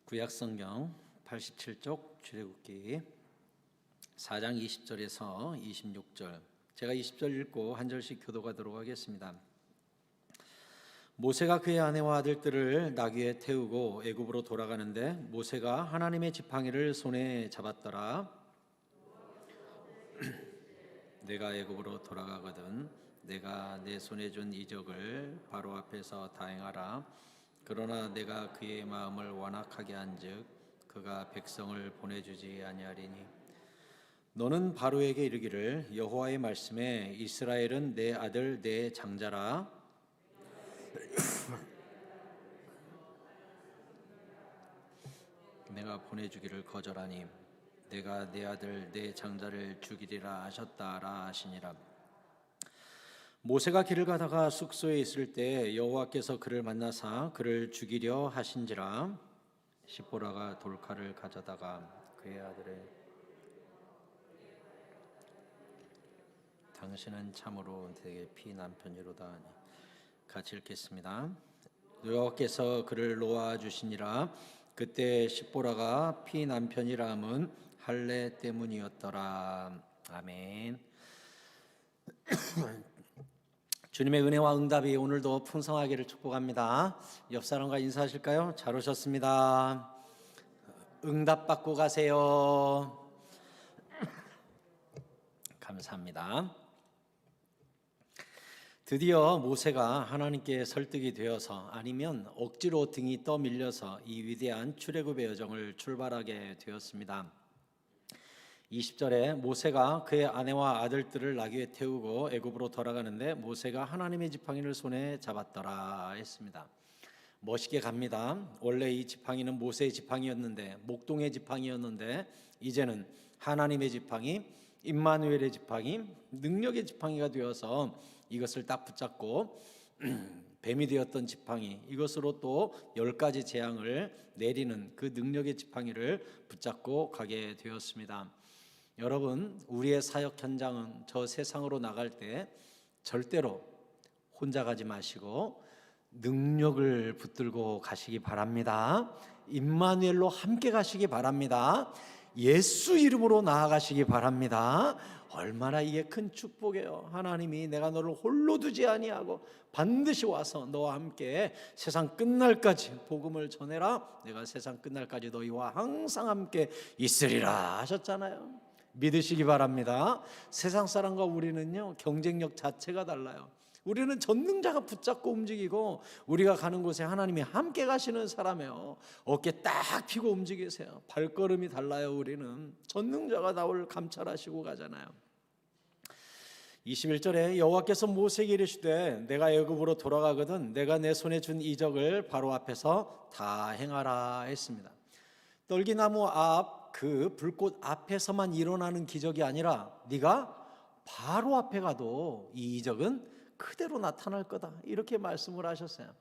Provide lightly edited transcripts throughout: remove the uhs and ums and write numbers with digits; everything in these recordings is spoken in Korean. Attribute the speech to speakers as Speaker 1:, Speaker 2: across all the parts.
Speaker 1: 구약성경 87쪽 출애굽기 4장 20절에서 26절, 제가 20절 읽고 한 절씩 교도하도록 하겠습니다. 모세가 그의 아내와 아들들을 나귀에 태우고 애굽으로 돌아가는데 모세가 하나님의 지팡이를 손에 잡았더라. 내가 애굽으로 돌아가거든 내가 내 손에 준 이적을 바로 앞에서 다 행하라. 그러나 내가 그의 마음을 완악하게 한즉 그가 백성을 보내주지 아니하리니 너는 바로에게 이르기를 여호와의 말씀에 이스라엘은 내 아들 내 장자라. 내가 보내주기를 거절하니 내가 내 아들 내 장자를 죽이리라 하셨다라 하시니라. 모세가 길을 가다가 숙소에 있을 때 여호와께서 그를 만나사 그를 죽이려 하신지라. 시보라가 돌칼을 가져다가 그의 아들의 당신은 참으로 되게 피난편이로다 하니. 같이 읽겠습니다. 여호와께서 그를 놓아 주시니라. 그때 시보라가 피난편이라 함은 할례 때문이었더라. 아멘. 주님의 은혜와 응답이 오늘도 풍성하기를 축복합니다. 옆 사람과 인사하실까요? 잘 오셨습니다. 응답 받고 가세요. 감사합니다. 드디어 모세가 하나님께 설득이 되어서 아니면 억지로 등이 떠밀려서 이 위대한 출애굽의 여정을 출발하게 되었습니다. 20절에 모세가 그의 아내와 아들들을 나귀에 태우고 애굽으로 돌아가는데 모세가 하나님의 지팡이를 손에 잡았더라 했습니다. 멋있게 갑니다. 원래 이 지팡이는 모세의 지팡이였는데, 목동의 지팡이였는데 이제는 하나님의 지팡이, 임마누엘의 지팡이, 능력의 지팡이가 되어서 이것을 딱 붙잡고 뱀이 되었던 지팡이, 이것으로 또 10가지 재앙을 내리는 그 능력의 지팡이를 붙잡고 가게 되었습니다. 여러분, 우리의 사역 현장은 저 세상으로 나갈 때 절대로 혼자 가지 마시고 능력을 붙들고 가시기 바랍니다. 임마누엘로 함께 가시기 바랍니다. 예수 이름으로 나아가시기 바랍니다. 얼마나 이게 큰 축복이에요. 하나님이 내가 너를 홀로 두지 아니하고 반드시 와서 너와 함께 세상 끝날까지 복음을 전해라. 내가 세상 끝날까지 너희와 항상 함께 있으리라 하셨잖아요. 믿으시기 바랍니다. 세상 사람과 우리는요, 경쟁력 자체가 달라요. 우리는 전능자가 붙잡고 움직이고 우리가 가는 곳에 하나님이 함께 가시는 사람이에요. 어깨 딱 펴고 움직이세요. 발걸음이 달라요. 우리는 전능자가 나를 감찰하시고 가잖아요. 21절에 여호와께서 모세에게 이르시되 내가 애굽으로 돌아가거든 내가 내 손에 준 이적을 바로 앞에서 다 행하라 했습니다. 떨기나무 앞 그 불꽃 앞에서만 일어나는 기적이 아니라 네가 바로 앞에 가도 이 이적은 그대로 나타날 거다, 이렇게 말씀을 하셨어요.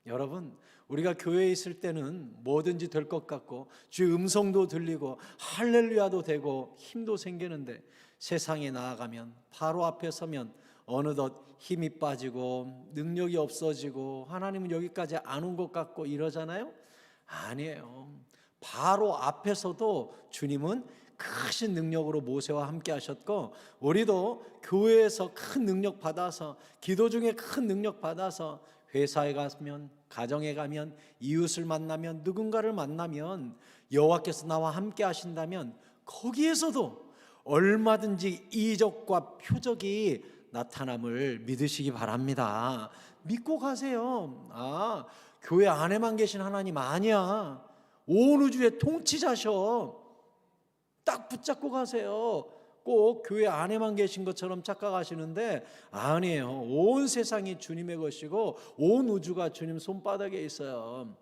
Speaker 1: 여러분, 우리가 교회에 있을 때는 뭐든지 될 것 같고 주의 음성도 들리고 할렐루야도 되고 힘도 생기는데 세상에 나아가면 바로 앞에 서면 어느덧 힘이 빠지고 능력이 없어지고 하나님은 여기까지 안 온 것 같고 이러잖아요. 아니에요. 바로 앞에서도 주님은 크신 능력으로 모세와 함께 하셨고 우리도 교회에서 큰 능력 받아서 기도 중에 큰 능력 받아서 회사에 가면, 가정에 가면, 이웃을 만나면, 누군가를 만나면 여호와께서 나와 함께 하신다면 거기에서도 얼마든지 이적과 표적이 나타남을 믿으시기 바랍니다. 믿고 가세요. 교회 안에만 계신 하나님 아니야. 온 우주의 통치자셔. 딱 붙잡고 가세요. 꼭 교회 안에만 계신 것처럼 착각하시는데 아니에요. 온 세상이 주님의 것이고 온 우주가 주님 손바닥에 있어요.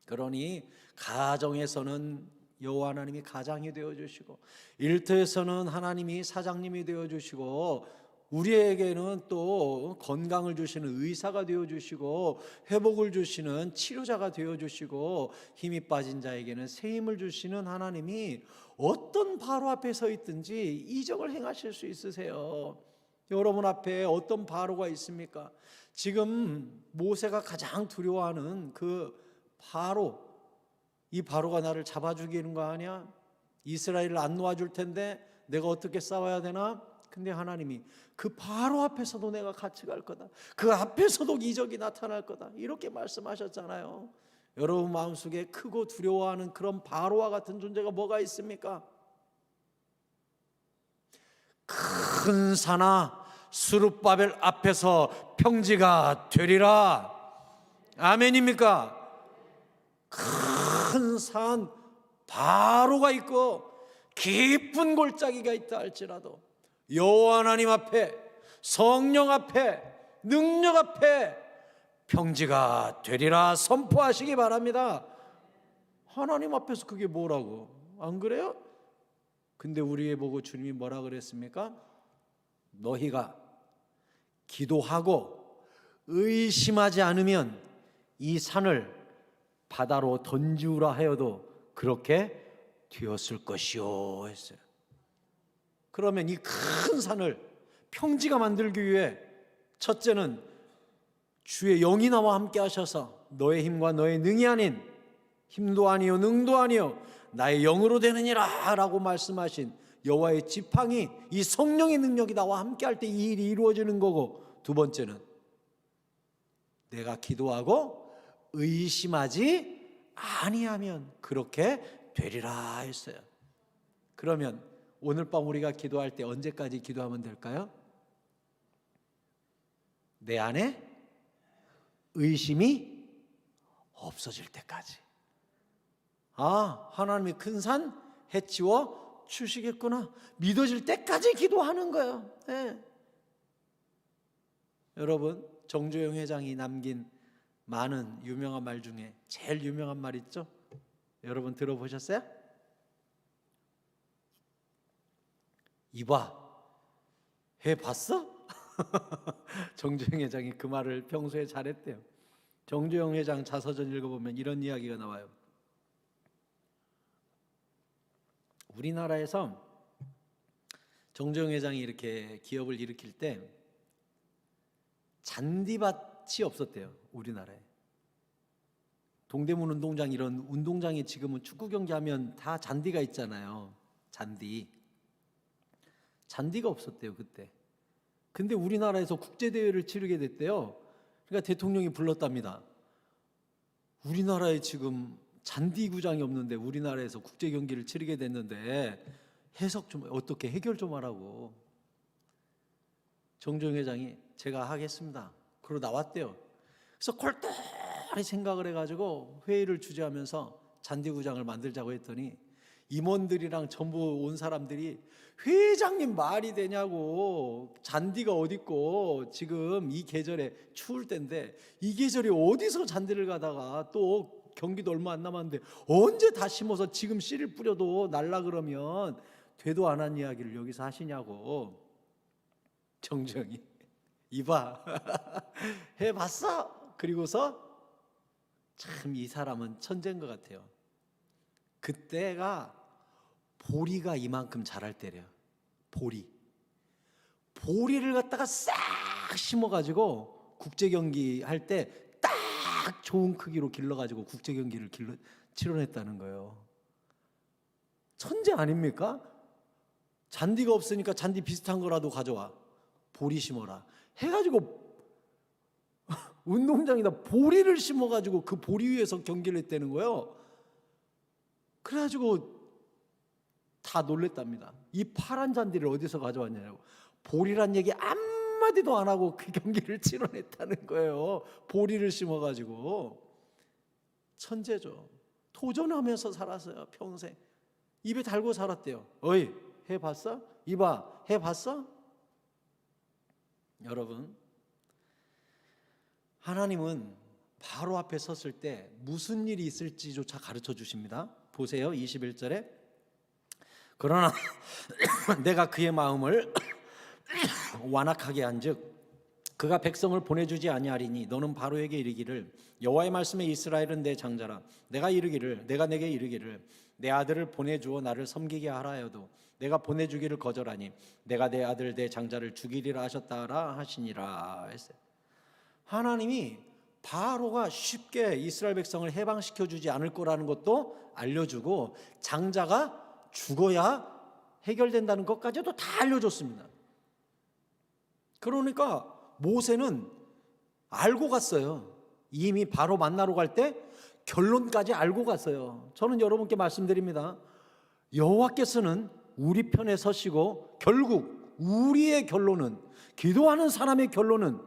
Speaker 1: 그러니 가정에서는 여호와 하나님이 가장이 되어주시고 일터에서는 하나님이 사장님이 되어주시고 우리에게는 또 건강을 주시는 의사가 되어주시고 회복을 주시는 치료자가 되어주시고 힘이 빠진 자에게는 새 힘을 주시는 하나님이 어떤 바로 앞에 서 있든지 이적을 행하실 수 있으세요. 여러분 앞에 어떤 바로가 있습니까? 지금 모세가 가장 두려워하는 그 바로, 이 바로가 나를 잡아 죽이는 거 아니야? 이스라엘을 안 놓아줄 텐데 내가 어떻게 싸워야 되나? 근데 하나님이 그 바로 앞에서도 내가 같이 갈 거다. 그 앞에서도 기적이 나타날 거다. 이렇게 말씀하셨잖아요. 여러분 마음속에 크고 두려워하는 그런 바로와 같은 존재가 뭐가 있습니까? 큰 산아 스룹바벨 앞에서 평지가 되리라. 아멘입니까? 큰 산 바로가 있고 깊은 골짜기가 있다 할지라도 여호와 하나님 앞에, 성령 앞에, 능력 앞에 평지가 되리라 선포하시기 바랍니다. 하나님 앞에서 그게 뭐라고? 안 그래요? 근데 우리에 보고 주님이 뭐라 그랬습니까? 너희가 기도하고 의심하지 않으면 이 산을 바다로 던지우라 하여도 그렇게 되었을 것이요 했어요. 그러면 이 큰 산을 평지가 만들기 위해 첫째는 주의 영이 나와 함께 하셔서 너의 힘과 너의 능이 아닌 힘도 아니요 능도 아니요 나의 영으로 되느니라 라고 말씀하신 여호와의 지팡이, 이 성령의 능력이 나와 함께 할 때 이 일이 이루어지는 거고, 두 번째는 내가 기도하고 의심하지 아니하면 그렇게 되리라 했어요. 그러면 오늘 밤 우리가 기도할 때 언제까지 기도하면 될까요? 내 안에 의심이 없어질 때까지. 아, 하나님이 큰 산 해치워 주시겠구나 믿어질 때까지 기도하는 거예요. 네. 여러분, 정주영 회장이 남긴 많은 유명한 말 중에 제일 유명한 말 있죠? 여러분 들어보셨어요? 이봐, 해봤어? 정주영 회장이 그 말을 평소에 잘했대요. 정주영 회장 자서전 읽어보면 이런 이야기가 나와요. 우리나라에서 정주영 회장이 이렇게 기업을 일으킬 때 잔디밭이 없었대요. 우리나라에. 동대문 운동장, 이런 운동장에 지금은 축구 경기하면 다 잔디가 있잖아요. 잔디가 없었대요 그때. 근데 우리나라에서 국제대회를 치르게 됐대요. 그러니까 대통령이 불렀답니다. 우리나라에 지금 잔디구장이 없는데 우리나라에서 국제 경기를 치르게 됐는데 해석 좀, 어떻게 해결 좀 하라고. 정주영 회장이 제가 하겠습니다 그러고 나왔대요. 그래서 골똘히 생각을 해가지고 회의를 주재하면서 잔디구장을 만들자고 했더니 임원들이랑 전부 온 사람들이 회장님 말이 되냐고, 잔디가 어딨고, 지금 이 계절에 추울 때인데 이 계절에 어디서 잔디를 가다가, 또 경기도 얼마 안 남았는데 언제 다 심어서 지금 씨를 뿌려도 날라 그러면 되도 안 한 이야기를 여기서 하시냐고. 정정이 이봐 해봤어? 그리고서 참 이 사람은 천재인 것 같아요. 그때가 보리가 이만큼 자랄 때래요. 보리를 갖다가 싹 심어가지고 국제 경기 할 때 딱 좋은 크기로 길러가지고 국제 경기를 치러냈다는 거예요. 천재 아닙니까? 잔디가 없으니까 잔디 비슷한 거라도 가져와, 보리 심어라 해가지고 운동장에다 보리를 심어가지고 그 보리 위에서 경기를 했다는 거예요. 그래가지고 다 놀랬답니다. 이 파란 잔디를 어디서 가져왔냐고. 보리란 얘기 한마디도 안 하고 그 경기를 치러냈다는 거예요. 보리를 심어가지고. 천재죠. 도전하면서 살았어요. 평생 입에 달고 살았대요. 어이, 해봤어? 이봐, 해봤어? 여러분, 하나님은 바로 앞에 섰을 때 무슨 일이 있을지조차 가르쳐 주십니다. 보세요, 21절에 그러나 내가 그의 마음을 완악하게 한즉 그가 백성을 보내주지 아니하리니 너는 바로에게 이르기를 여호와의 말씀에 이스라엘은 내 장자라. 내가 내게 이르기를 내 아들을 보내주어 나를 섬기게 하라 하여도 내가 보내주기를 거절하니 내가 내 아들 내 장자를 죽이리라 하셨다라 하시니라 했어요. 하나님이 바로가 쉽게 이스라엘 백성을 해방시켜 주지 않을 거라는 것도 알려주고 장자가 죽어야 해결된다는 것까지도 다 알려줬습니다. 그러니까 모세는 알고 갔어요. 이미 바로 만나러 갈 때 결론까지 알고 갔어요. 저는 여러분께 말씀드립니다. 여호와께서는 우리 편에 서시고 결국 우리의 결론은, 기도하는 사람의 결론은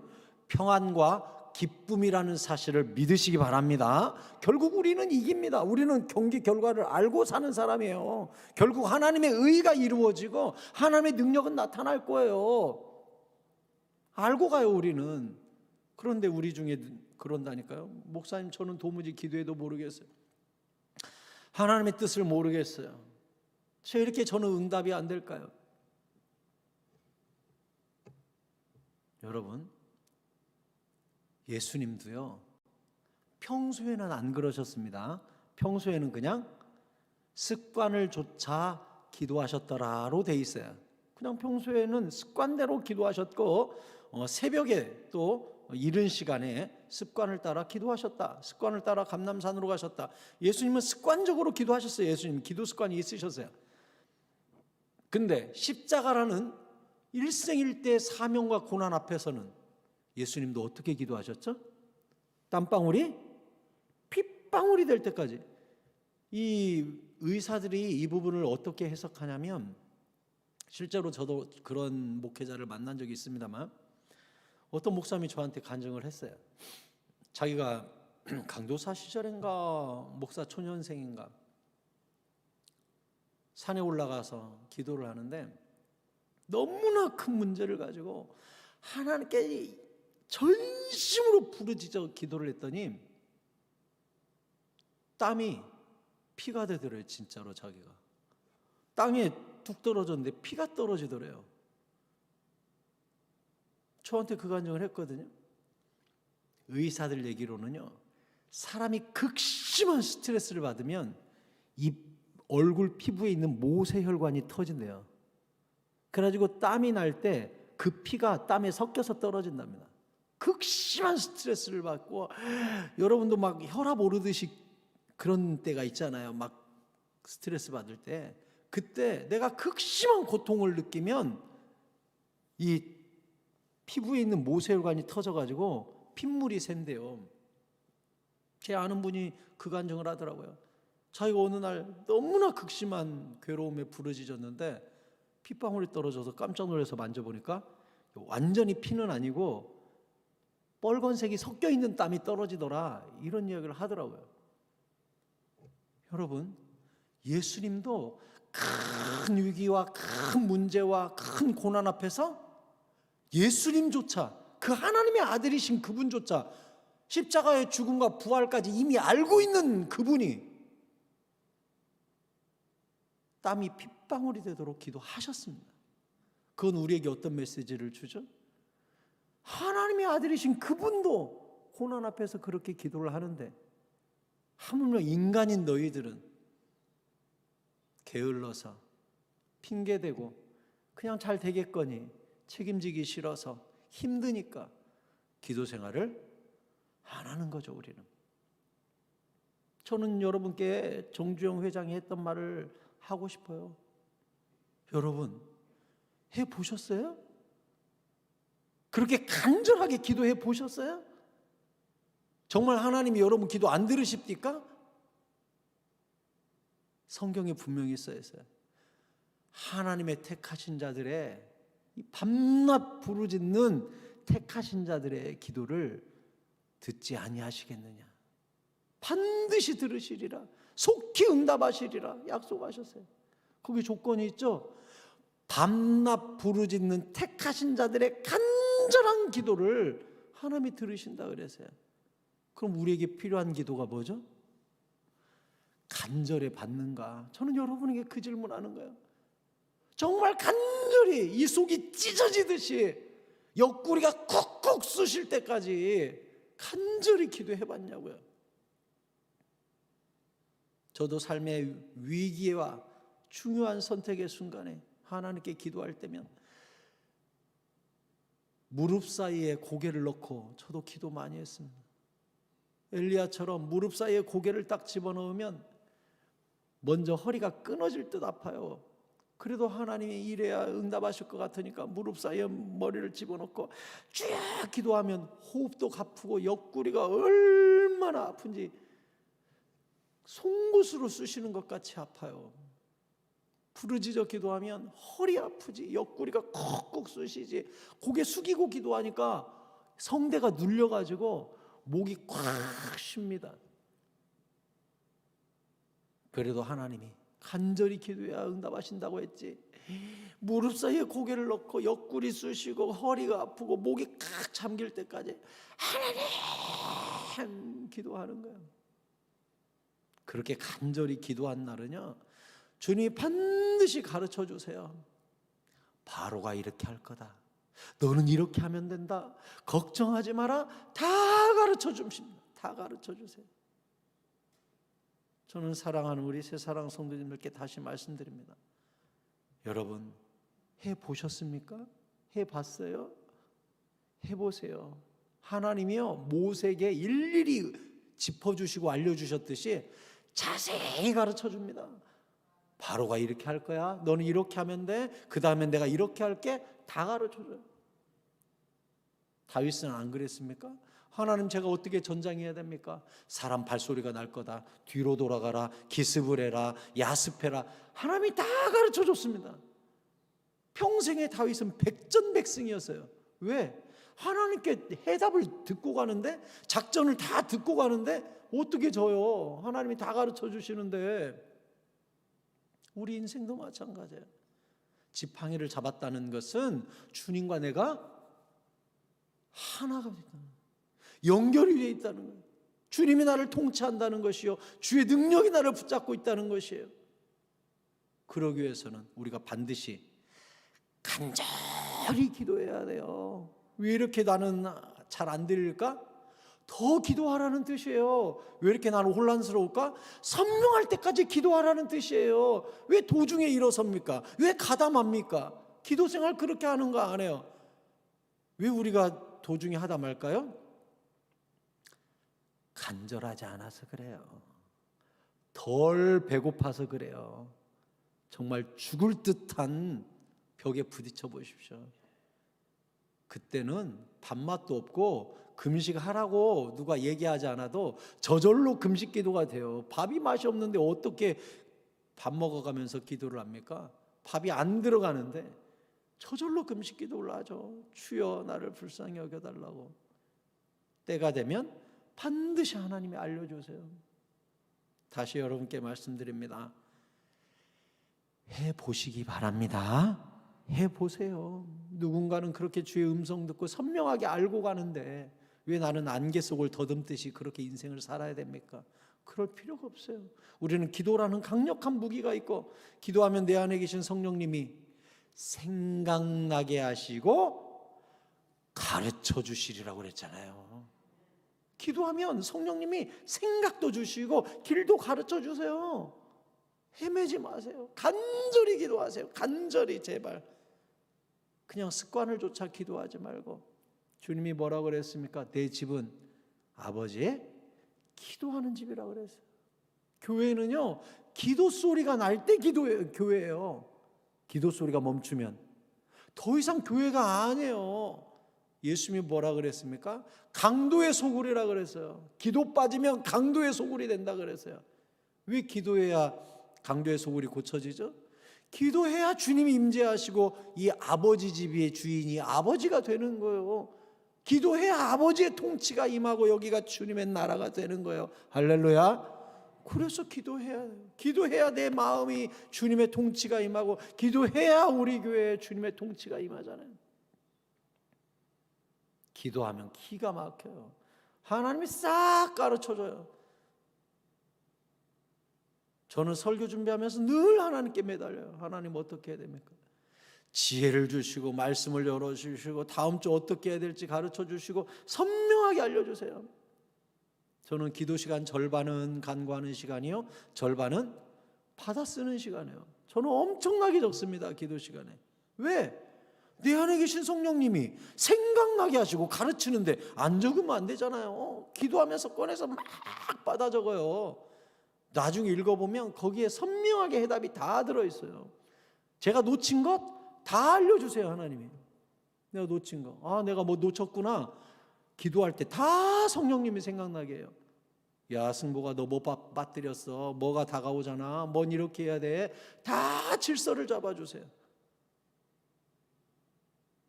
Speaker 1: 평안과 기쁨이라는 사실을 믿으시기 바랍니다. 결국 우리는 이깁니다. 우리는 경기 결과를 알고 사는 사람이에요. 결국 하나님의 의가 이루어지고 하나님의 능력은 나타날 거예요. 알고 가요, 우리는. 그런데 우리 중에 그런다니까요. 목사님, 저는 도무지 기도해도 모르겠어요. 하나님의 뜻을 모르겠어요. 왜 이렇게 저는 응답이 안 될까요? 여러분, 예수님도요, 평소에는 안 그러셨습니다. 평소에는 그냥 습관을 조차 기도하셨더라로 돼 있어요. 그냥 평소에는 습관대로 기도하셨고 새벽에 또 이른 시간에 습관을 따라 기도하셨다. 습관을 따라 감람산으로 가셨다. 예수님은 습관적으로 기도하셨어요. 예수님 기도 습관이 있으셨어요. 근데 십자가라는 일생일대의 사명과 고난 앞에서는 예수님도 어떻게 기도하셨죠? 땀방울이 핏방울이 될 때까지. 이 의사들이 이 부분을 어떻게 해석하냐면, 실제로 저도 그런 목회자를 만난 적이 있습니다만 어떤 목사님이 저한테 간증을 했어요. 자기가 강도사 시절인가 목사 초년생인가 산에 올라가서 기도를 하는데 너무나 큰 문제를 가지고 하나님께 전심으로 부르짖어 기도를 했더니 땀이 피가 되더래요. 진짜로 자기가 땅에 뚝 떨어졌는데 피가 떨어지더래요. 저한테 그 간증을 했거든요. 의사들 얘기로는요, 사람이 극심한 스트레스를 받으면 이 얼굴 피부에 있는 모세혈관이 터진대요. 그래가지고 땀이 날 때 그 피가 땀에 섞여서 떨어진답니다. 극심한 스트레스를 받고, 여러분도 막 혈압 오르듯이 그런 때가 있잖아요. 막 스트레스 받을 때, 그때 내가 극심한 고통을 느끼면 이 피부에 있는 모세혈관이 터져가지고 핏물이 샌대요. 제 아는 분이 그 간증을 하더라고요. 자기가 어느 날 너무나 극심한 괴로움에 부르짖었는데 핏방울이 떨어져서 깜짝 놀라서 만져보니까 완전히 피는 아니고 빨간색이 섞여 있는 땀이 떨어지더라, 이런 이야기를 하더라고요. 여러분, 예수님도 큰 위기와 큰 문제와 큰 고난 앞에서 예수님조차, 그 하나님의 아들이신 그분조차 십자가의 죽음과 부활까지 이미 알고 있는 그분이 땀이 핏방울이 되도록 기도하셨습니다. 그건 우리에게 어떤 메시지를 주죠? 하나님의 아들이신 그분도 고난 앞에서 그렇게 기도를 하는데 하물며 인간인 너희들은 게을러서 핑계대고 그냥 잘 되겠거니 책임지기 싫어서 힘드니까 기도 생활을 안 하는 거죠. 우리는. 저는 여러분께 정주영 회장이 했던 말을 하고 싶어요. 여러분, 해보셨어요? 그렇게 간절하게 기도해 보셨어요? 정말 하나님이 여러분 기도 안 들으십니까? 성경에 분명히 써 있어요. 하나님의 택하신 자들의, 이 밤낮 부르짖는 택하신 자들의 기도를 듣지 아니하시겠느냐. 반드시 들으시리라, 속히 응답하시리라 약속하셨어요. 거기 조건이 있죠. 밤낮 부르짖는 택하신 자들의 간절한 기도를 하나님이 들으신다 그랬어요. 그럼 우리에게 필요한 기도가 뭐죠? 간절히 받는가? 저는 여러분에게 그 질문하는 거예요. 정말 간절히 이 속이 찢어지듯이 옆구리가 쿡쿡 쑤실 때까지 간절히 기도해봤냐고요. 저도 삶의 위기와 중요한 선택의 순간에 하나님께 기도할 때면 무릎 사이에 고개를 넣고 저도 기도 많이 했습니다. 엘리야처럼 무릎 사이에 고개를 딱 집어넣으면 먼저 허리가 끊어질 듯 아파요. 그래도 하나님이 이래야 응답하실 것 같으니까 무릎 사이에 머리를 집어넣고 쭉 기도하면 호흡도 가쁘고 옆구리가 얼마나 아픈지 송곳으로 쑤시는 것 같이 아파요. 부르짖어 기도하면 허리 아프지, 옆구리가 콕콕 쑤시지. 고개 숙이고 기도하니까 성대가 눌려가지고 목이 꽉 쉽니다. 그래도 하나님이 간절히 기도해야 응답하신다고 했지. 무릎 사이에 고개를 넣고 옆구리 쑤시고 허리가 아프고 목이 꽉 잠길 때까지 하나님 기도하는 거예요. 그렇게 간절히 기도한 날은요, 주님이 반드시 가르쳐 주세요. 바로가 이렇게 할 거다. 너는 이렇게 하면 된다. 걱정하지 마라. 다 가르쳐 줍니다. 다 가르쳐 주세요. 저는 사랑하는 우리 새사랑 성도님들께 다시 말씀드립니다. 여러분, 해보셨습니까? 해봤어요? 해보세요. 하나님이요, 모세에게 일일이 짚어주시고 알려주셨듯이 자세히 가르쳐 줍니다. 바로가 이렇게 할 거야. 너는 이렇게 하면 돼. 그 다음에 내가 이렇게 할게. 다 가르쳐줘요. 다윗은 안 그랬습니까? 하나님, 제가 어떻게 전장해야 됩니까? 사람 발소리가 날 거다. 뒤로 돌아가라. 기습을 해라. 야습해라. 하나님이 다 가르쳐줬습니다. 평생에 다윗은 백전백승이었어요. 왜? 하나님께 해답을 듣고 가는데, 작전을 다 듣고 가는데 어떻게 져요? 하나님이 다 가르쳐 주시는데. 우리 인생도 마찬가지예요. 지팡이를 잡았다는 것은 주님과 내가 하나가 됐다는 거예요. 연결이 되어 있다는 거예요. 주님이 나를 통치한다는 것이요, 주의 능력이 나를 붙잡고 있다는 것이에요. 그러기 위해서는 우리가 반드시 간절히 기도해야 돼요. 왜 이렇게 나는 잘 안 들릴까? 더 기도하라는 뜻이에요. 왜 이렇게 나는 혼란스러울까? 선명할 때까지 기도하라는 뜻이에요. 왜 도중에 일어섭니까? 왜 가담합니까? 기도 생활 그렇게 하는 거 안 해요. 왜 우리가 도중에 하다 말까요? 간절하지 않아서 그래요. 덜 배고파서 그래요. 정말 죽을 듯한 벽에 부딪혀 보십시오. 그때는 밥맛도 없고 금식하라고 누가 얘기하지 않아도 저절로 금식 기도가 돼요. 밥이 맛이 없는데 어떻게 밥 먹어가면서 기도를 합니까? 밥이 안 들어가는데 저절로 금식 기도를 하죠. 주여 나를 불쌍히 여겨달라고. 때가 되면 반드시 하나님이 알려주세요. 다시 여러분께 말씀드립니다. 해보시기 바랍니다. 해보세요. 누군가는 그렇게 주의 음성 듣고 선명하게 알고 가는데 왜 나는 안개 속을 더듬듯이 그렇게 인생을 살아야 됩니까? 그럴 필요가 없어요. 우리는 기도라는 강력한 무기가 있고, 기도하면 내 안에 계신 성령님이 생각나게 하시고 가르쳐 주시리라고 그랬잖아요. 기도하면 성령님이 생각도 주시고 길도 가르쳐 주세요. 헤매지 마세요. 간절히 기도하세요. 간절히, 제발. 그냥 습관을 쫓아 기도하지 말고. 주님이 뭐라고 그랬습니까? 내 집은 아버지의 기도하는 집이라고 그랬어요. 교회는요, 기도 소리가 날 때 교회예요. 기도 소리가 멈추면 더 이상 교회가 아니에요. 예수님이 뭐라 그랬습니까? 강도의 소굴이라 그랬어요. 기도 빠지면 강도의 소굴이 된다 그랬어요. 왜 기도해야 강도의 소굴이 고쳐지죠? 기도해야 주님이 임재하시고 이 아버지 집의 주인이 아버지가 되는 거예요. 기도해야 아버지의 통치가 임하고 여기가 주님의 나라가 되는 거예요. 할렐루야. 그래서 기도해야 돼요. 기도해야 내 마음이 주님의 통치가 임하고, 기도해야 우리 교회에 주님의 통치가 임하잖아요. 기도하면 기가 막혀요. 하나님이 싹 가르쳐줘요. 저는 설교 준비하면서 늘 하나님께 매달려요. 하나님 어떻게 해야 됩니까? 지혜를 주시고 말씀을 열어주시고 다음 주 어떻게 해야 될지 가르쳐주시고 선명하게 알려주세요. 저는 기도 시간 절반은 간구하는 시간이요, 절반은 받아 쓰는 시간이에요. 저는 엄청나게 적습니다. 기도 시간에. 왜? 내 안에 계신 성령님이 생각나게 하시고 가르치는데 안 적으면 안 되잖아요. 기도하면서 꺼내서 막 받아 적어요. 나중에 읽어보면 거기에 선명하게 해답이 다 들어있어요. 제가 놓친 것 다 알려주세요. 하나님이. 내가 놓친 거, 내가 뭐 놓쳤구나. 기도할 때 다 성령님이 생각나게 해요. 야, 승보가 너 뭐 빠뜨렸어, 뭐가 다가오잖아, 뭔 이렇게 해야 돼. 다 질서를 잡아주세요.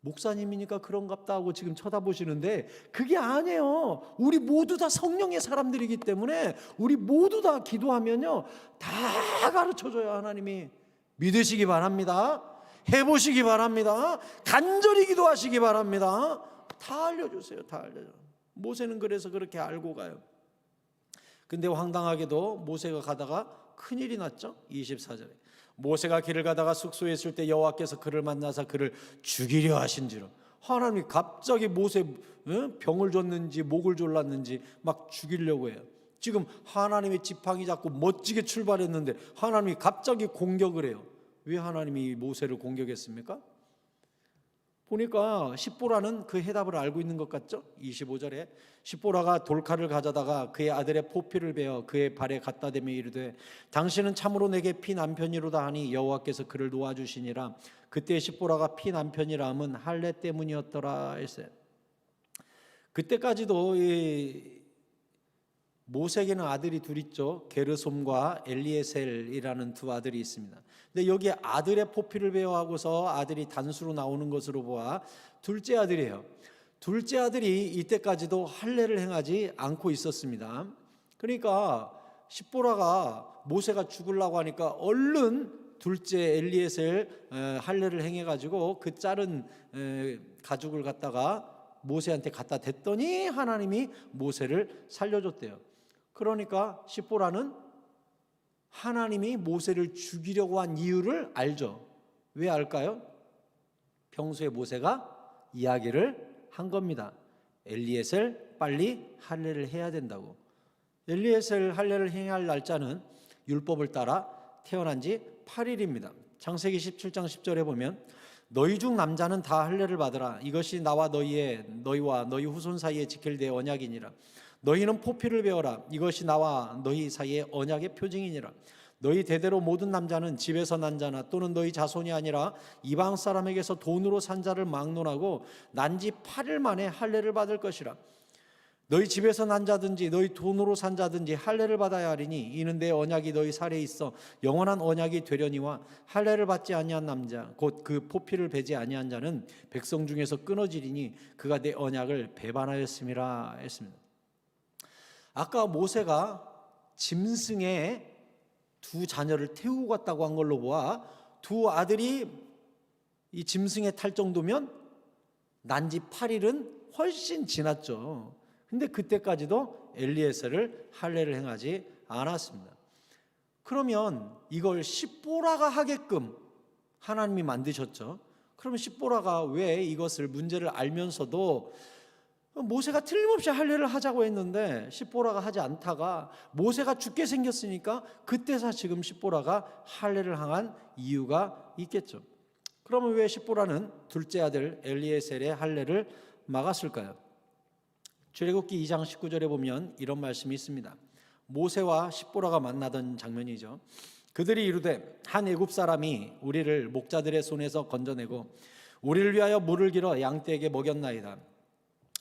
Speaker 1: 목사님이니까 그런갑다 하고 지금 쳐다보시는데 그게 아니에요. 우리 모두 다 성령의 사람들이기 때문에 우리 모두 다 기도하면요 다 가르쳐줘요. 하나님이. 믿으시기 바랍니다. 해보시기 바랍니다. 간절히 기도하시기 바랍니다. 다 알려주세요. 다 알려줘요. 모세는 그래서 그렇게 알고 가요. 근데 황당하게도 모세가 가다가 큰일이 났죠. 24절에 모세가 길을 가다가 숙소에 있을 때 여호와께서 그를 만나서 그를 죽이려 하신지로. 하나님이 갑자기 모세 병을 줬는지 목을 졸랐는지 막 죽이려고 해요. 지금 하나님의 지팡이 잡고 멋지게 출발했는데 하나님이 갑자기 공격을 해요. 왜 하나님이 모세를 공격했습니까? 보니까 십보라는 그 해답을 알고 있는 것 같죠? 25절에 십보라가 돌칼을 가져다가 그의 아들의 포피를 베어 그의 발에 갖다 대며 이르되 당신은 참으로 내게 피 남편이로다 하니 여호와께서 그를 놓아주시니라. 그때 십보라가 피 남편이라 함은 할례 때문이었더라 했어요. 그때까지도 이 모세에게는 아들이 둘 있죠. 게르솜과 엘리에셀이라는 두 아들이 있습니다. 근데 여기에 아들의 포피를 베어하고서 아들이 단수로 나오는 것으로 보아 둘째 아들이에요. 둘째 아들이 이때까지도 할례를 행하지 않고 있었습니다. 그러니까 십보라가 모세가 죽으려고 하니까 얼른 둘째 엘리에셀 할례를 행해가지고 그 자른 가죽을 갖다가 모세한테 갖다 댔더니 하나님이 모세를 살려줬대요. 그러니까 십보라는 하나님이 모세를 죽이려고 한 이유를 알죠. 왜 알까요? 평소에 모세가 이야기를 한 겁니다. 엘리에셀 빨리 할례를 해야 된다고. 엘리에셀 할례를 행해야 할 날짜는 율법을 따라 태어난 지 8일입니다. 창세기 17장 10절에 보면 너희 중 남자는 다 할례를 받으라. 이것이 나와 너희와 너희 후손 사이에 지킬 내 언약이니라. 너희는 포피를 베어라. 이것이 나와 너희 사이의 언약의 표징이니라. 너희 대대로 모든 남자는 집에서 난 자나 또는 너희 자손이 아니라 이방 사람에게서 돈으로 산 자를 막론하고 난 지 8일 만에 할례를 받을 것이라. 너희 집에서 난 자든지 너희 돈으로 산 자든지 할례를 받아야 하리니 이는 내 언약이 너희 살에 있어 영원한 언약이 되려니와 할례를 받지 아니한 남자 곧 그 포피를 베지 아니한 자는 백성 중에서 끊어지리니 그가 내 언약을 배반하였음이라 했습니다. 아까 모세가 짐승에 두 자녀를 태우고 갔다고 한 걸로 보아 두 아들이 이 짐승에 탈 정도면 난지 8일은 훨씬 지났죠. 근데 그때까지도 엘리에셀을 할례를 행하지 않았습니다. 그러면 이걸 십보라가 하게끔 하나님이 만드셨죠. 그러면 십보라가 왜 이것을 문제를 알면서도 모세가 틀림없이 할례를 하자고 했는데 십보라가 하지 않다가 모세가 죽게 생겼으니까 그때서 지금 십보라가 할례를 행한 이유가 있겠죠. 그러면 왜 십보라는 둘째 아들 엘리에셀의 할례를 막았을까요? 출애굽기 2장 19절에 보면 이런 말씀이 있습니다. 모세와 십보라가 만나던 장면이죠. 그들이 이르되 한 애굽 사람이 우리를 목자들의 손에서 건져내고 우리를 위하여 물을 길어 양떼에게 먹였나이다.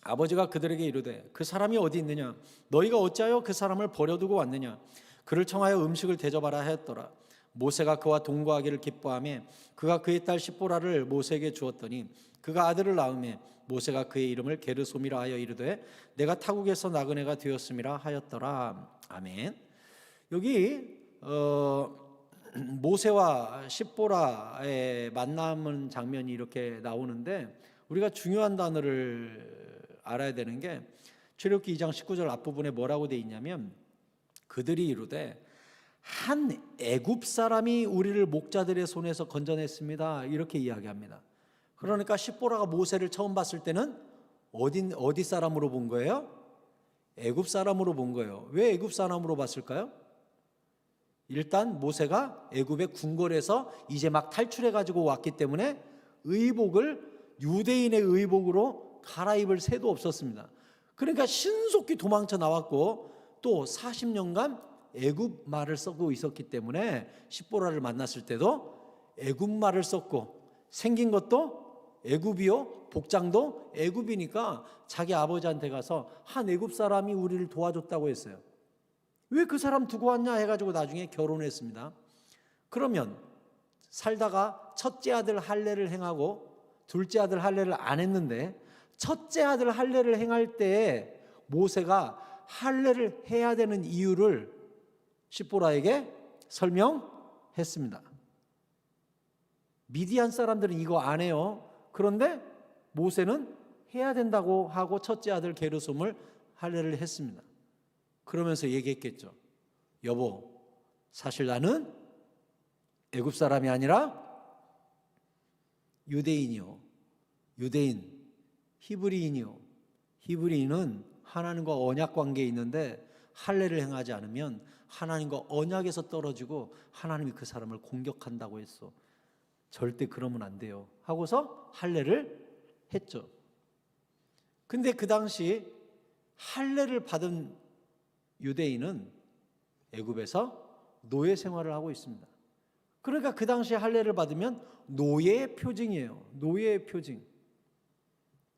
Speaker 1: 아버지가 그들에게 이르되 그 사람이 어디 있느냐? 너희가 어찌하여 그 사람을 버려두고 왔느냐? 그를 청하여 음식을 대접하라 하였더라. 모세가 그와 동거하기를 기뻐하며 그가 그의 딸 십보라를 모세에게 주었더니 그가 아들을 낳으며 모세가 그의 이름을 게르솜이라 하여 이르되 내가 타국에서 나그네가 되었음이라 하였더라. 아멘. 여기 모세와 십보라의 만남은 장면이 이렇게 나오는데 우리가 중요한 단어를 알아야 되는 게 출애굽기 2장 19절 앞부분에 뭐라고 돼 있냐면 그들이 이르되 한 애굽 사람이 우리를 목자들의 손에서 건져냈습니다. 이렇게 이야기합니다. 그러니까 십보라가 모세를 처음 봤을 때는 어디 사람으로 본 거예요? 애굽 사람으로 본 거예요. 왜 애굽 사람으로 봤을까요? 일단 모세가 애굽의 궁궐에서 이제 막 탈출해 가지고 왔기 때문에 의복을 유대인의 의복으로 갈아입을 새도 없었습니다. 그러니까 신속히 도망쳐 나왔고 또 40년간 애굽 말을 쓰고 있었기 때문에 십보라를 만났을 때도 애굽 말을 썼고 생긴 것도 애굽이요, 복장도 애굽이니까 자기 아버지한테 가서 한 애굽 사람이 우리를 도와줬다고 했어요. 왜 그 사람 두고 왔냐 해가지고 나중에 결혼했습니다. 그러면 살다가 첫째 아들 할례를 행하고 둘째 아들 할례를 안 했는데 첫째 아들 할례를 행할 때 모세가 할례를 해야 되는 이유를 십보라에게 설명했습니다. 미디안 사람들은 이거 안 해요. 그런데 모세는 해야 된다고 하고 첫째 아들 게르솜을 할례를 했습니다. 그러면서 얘기했겠죠. 여보, 사실 나는 애굽 사람이 아니라 유대인이요. 유대인, 히브리인이요. 히브리인은 하나님과 언약 관계에 있는데 할례를 행하지 않으면 하나님과 언약에서 떨어지고 하나님이 그 사람을 공격한다고 했어. 절대 그러면 안 돼요. 하고서 할례를 했죠. 근데 그 당시 할례를 받은 유대인은 애굽에서 노예 생활을 하고 있습니다. 그러니까 그 당시 할례를 받으면 노예의 표징이에요. 노예의 표징.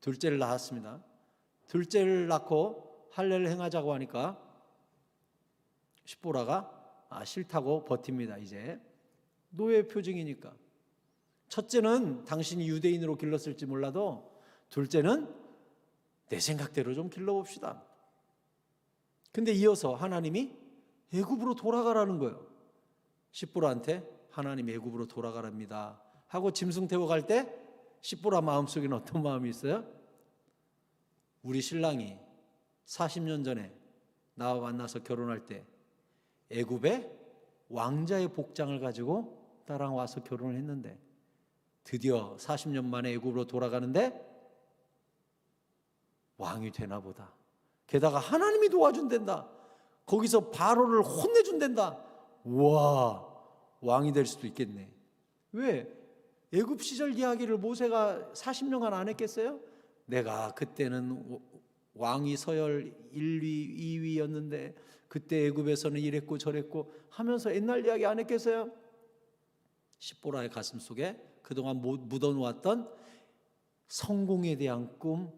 Speaker 1: 둘째를 낳았습니다. 둘째를 낳고 할례를 행하자고 하니까 십보라가 싫다고 버팁니다. 이제 노예의 표징이니까. 첫째는 당신이 유대인으로 길렀을지 몰라도 둘째는 내 생각대로 좀 길러봅시다. 근데 이어서 하나님이 애굽으로 돌아가라는 거예요. 십보라한테 하나님 애굽으로 돌아가랍니다 하고 짐승 태워 갈 때 십보라 마음속에는 어떤 마음이 있어요? 우리 신랑이 40년 전에 나와 만나서 결혼할 때 애굽의 왕자의 복장을 가지고 나랑 와서 결혼을 했는데 드디어 40년 만에 애굽으로 돌아가는데 왕이 되나 보다. 게다가 하나님이 도와준댄다. 거기서 바로를 혼내준댄다. 우와, 왕이 될 수도 있겠네. 왜? 애굽 시절 이야기를 모세가 40년간 안 했겠어요? 내가 그때는 왕이 서열 1위, 2위였는데 그때 애굽에서는 이랬고 저랬고 하면서 옛날 이야기 안 했겠어요? 십보라의 가슴 속에 그동안 묻어놓았던 성공에 대한 꿈,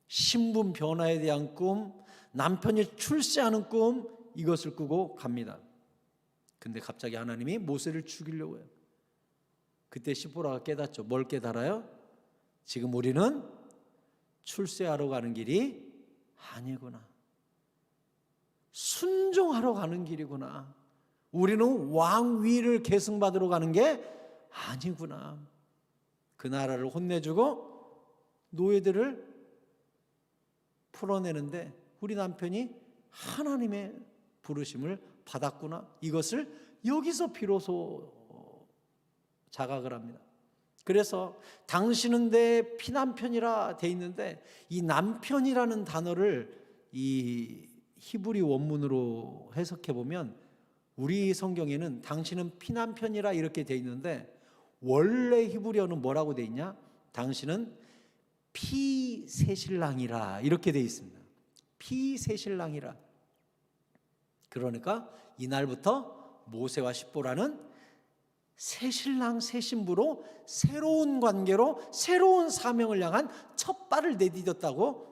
Speaker 1: 신분 변화에 대한 꿈, 남편이 출세하는 꿈, 이것을 꾸고 갑니다. 근데 갑자기 하나님이 모세를 죽이려고 해요. 그때 십보라가 깨닫죠. 뭘 깨달아요? 지금 우리는 출세하러 가는 길이 아니구나. 순종하러 가는 길이구나. 우리는 왕위를 계승받으러 가는 게 아니구나. 그 나라를 혼내주고 노예들을 풀어내는데 우리 남편이 하나님의 부르심을 받았구나. 이것을 여기서 비로소 자각을 합니다. 그래서 당신은 내 피남편이라 돼 있는데 이 남편이라는 단어를 이 히브리 원문으로 해석해 보면 우리 성경에는 당신은 피남편이라 이렇게 돼 있는데 원래 히브리어는 뭐라고 돼 있냐? 당신은 피새신랑이라 이렇게 돼 있습니다. 피새신랑이라. 그러니까 이날부터 모세와 십보라는 새신랑 새신부로 새로운 관계로 새로운 사명을 향한 첫 발을 내디뎠다고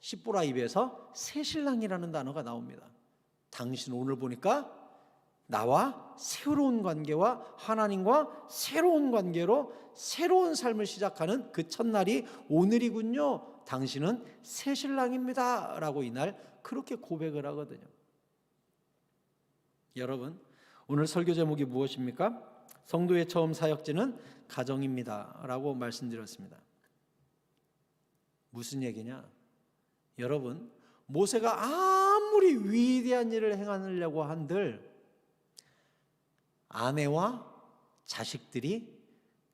Speaker 1: 십보라 입에서 새신랑이라는 단어가 나옵니다. 당신 오늘 보니까 나와 새로운 관계와 하나님과 새로운 관계로 새로운 삶을 시작하는 그 첫날이 오늘이군요. 당신은 새신랑입니다 라고 이날 그렇게 고백을 하거든요. 여러분, 오늘 설교 제목이 무엇입니까? 성도의 처음 사역지는 가정입니다 라고 말씀드렸습니다. 무슨 얘기냐? 여러분, 모세가 아무리 위대한 일을 행하려고 한들 아내와 자식들이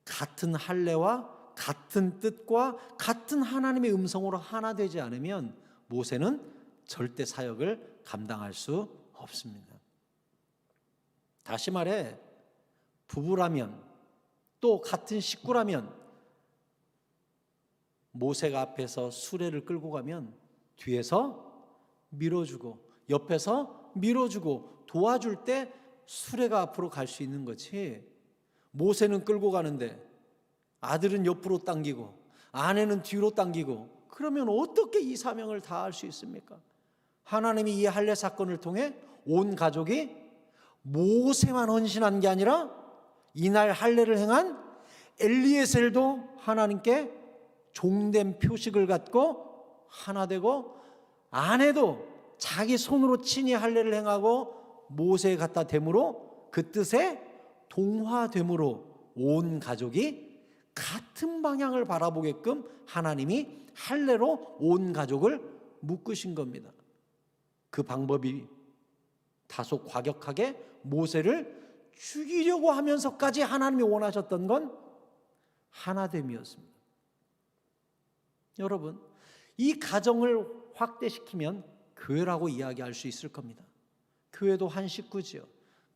Speaker 1: 같은 할례와 같은 뜻과 같은 하나님의 음성으로 하나 되지 않으면 모세는 절대 사역을 감당할 수 없습니다. 다시 말해 부부라면 또 같은 식구라면 모세가 앞에서 수레를 끌고 가면 뒤에서 밀어주고 옆에서 밀어주고 도와줄 때 수레가 앞으로 갈 수 있는 거지. 모세는 끌고 가는데 아들은 옆으로 당기고 아내는 뒤로 당기고 그러면 어떻게 이 사명을 다할 수 있습니까? 하나님이 이 할례 사건을 통해 온 가족이 모세만 헌신한 게 아니라 이날 할례를 행한 엘리에셀도 하나님께 종된 표식을 갖고 하나 되고 아내도 자기 손으로 친히 할례를 행하고 모세에 갖다 댐으로 그 뜻에 동화됨으로 온 가족이 같은 방향을 바라보게끔 하나님이 할례로 온 가족을 묶으신 겁니다. 그 방법이 다소 과격하게 모세를 죽이려고 하면서까지 하나님이 원하셨던 건 하나됨이었습니다. 여러분, 이 가정을 확대시키면 교회라고 이야기할 수 있을 겁니다. 교회도 한 식구지요.